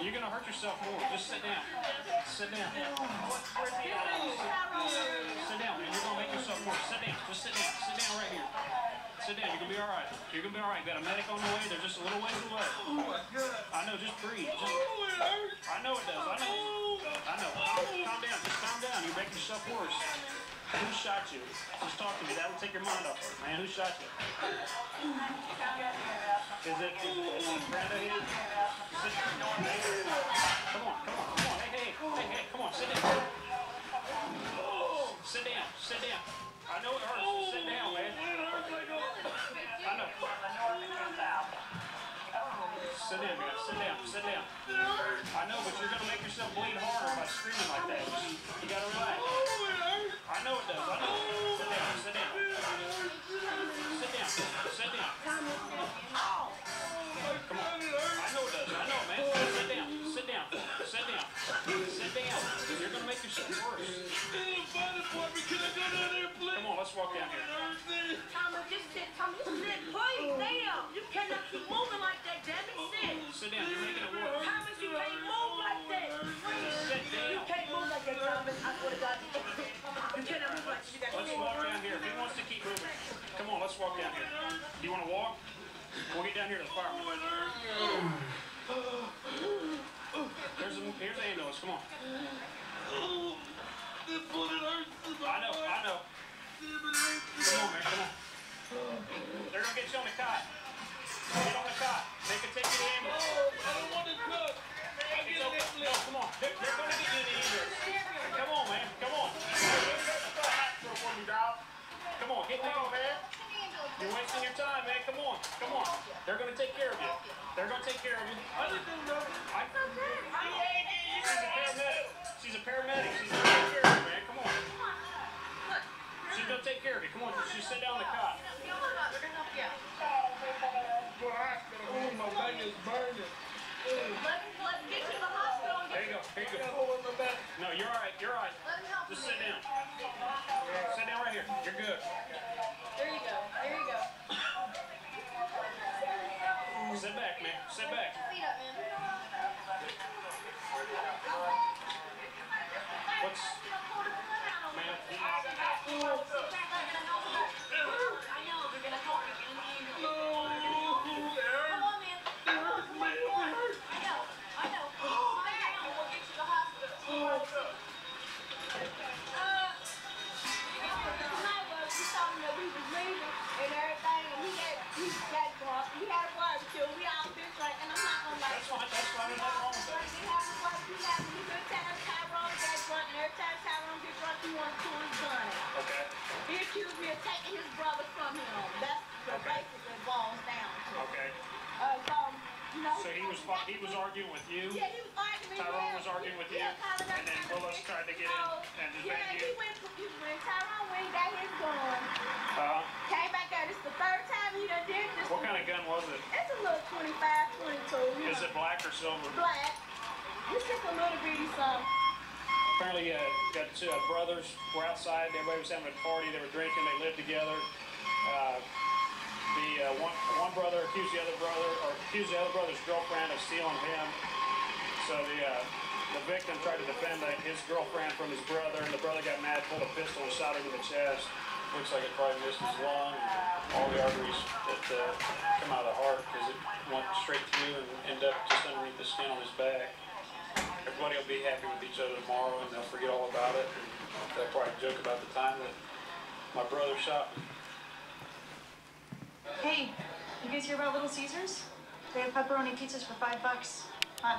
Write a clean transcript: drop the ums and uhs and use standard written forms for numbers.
You're going to hurt yourself more. Just sit down. Sit down. Sit down, man. You're going to make yourself worse. Sit down. Just sit down. Sit down right here. Sit down. You're going to be all right. You're going to be all right. Got a medic on the way. They're just a little ways away. I know. Just breathe. I know it does. I know. Calm down. Just calm down. You're making yourself worse. Who shot you? Just talk to me. That will take your mind off it, man. Who shot you? Is it Brenda here? Come on. Hey, come on. Sit down. Sit down. I know it hurts. Sit down, man. I know. Sit down, guys. Sit down. I know, but you're going to make yourself bleed harder by screaming like that. You got to relax. I know it does. I know. Sit down. Come on. I know it does. I know, man. Sit down. You're going to make yourself worse. Come on, let's walk down here. Thomas, just sit. Please, damn. You cannot keep moving like that, damn it. Sit down. You're making it worse. Thomas, you can't move like that. Sit down. You can't move like that, Thomas. I swear to God. You cannot move like that. Let's walk down here. He wants to keep moving. Come on, let's walk down here. Do you want to walk? We'll get down here to the fireman. Here's the ambulance. Come on. I know. Come on, man. Come on. They're going to get you on the cot. Get on the cot. They can take you to the ambulance. I don't want to cook. No, come on. They're going to get you in the ambulance. Come on, man. Come on. Come on, get down, man. You're wasting your time, man. Come on. They're going to take care of you. I didn't do nothing. She's a paramedic. She's going to take care of you, man. Come on. She's going to take care of you. Come on. Just sit down on the cot. Oh, my back is burning. Let's get you to the hospital. Here you go. No, you're all right. Just sit down. Sit down right here. You're good. There you go. Sit back, man. Sit back. Feet up, man. What's... Man, I know, they're going to help you. Come on, man. I know. Calm down. We'll get you to the hospital. Tonight was, we told him that we was leaving and everything, and he had a barbecue. We all been drinking. I'm not going to lie. that's fine. There's nothing wrong with that. Every time Tyrone got drunk, and every time Tyrone get drunk, he wants to his gun. Okay. He accused me of taking his brother from him. That's what basically boils down to. Okay. So he was arguing with you? Yeah, he was arguing. Tyrone was arguing with you? And then Willis tried to get in and defend you? When Tyrone went and got his gun, came back out. It's the third time he done did this. What kind of gun was it? It's a little 25, 22. Is it black or silver? Black. It's just a little bitty something. Apparently, got two brothers were outside. Everybody was having a party. They were drinking. They lived together. One brother accused the other brother's girlfriend of stealing him. So the victim tried to defend his girlfriend from his brother, and the brother got mad, pulled a pistol, and shot him in the chest. Looks like it probably missed his lung and all the arteries that come out of the heart because it went straight through and ended up just underneath the skin on his back. Everybody will be happy with each other tomorrow, and they'll forget all about it. And they'll probably joke about the time that my brother shot me. Hey, you guys hear about Little Caesars? They have pepperoni pizzas for $5.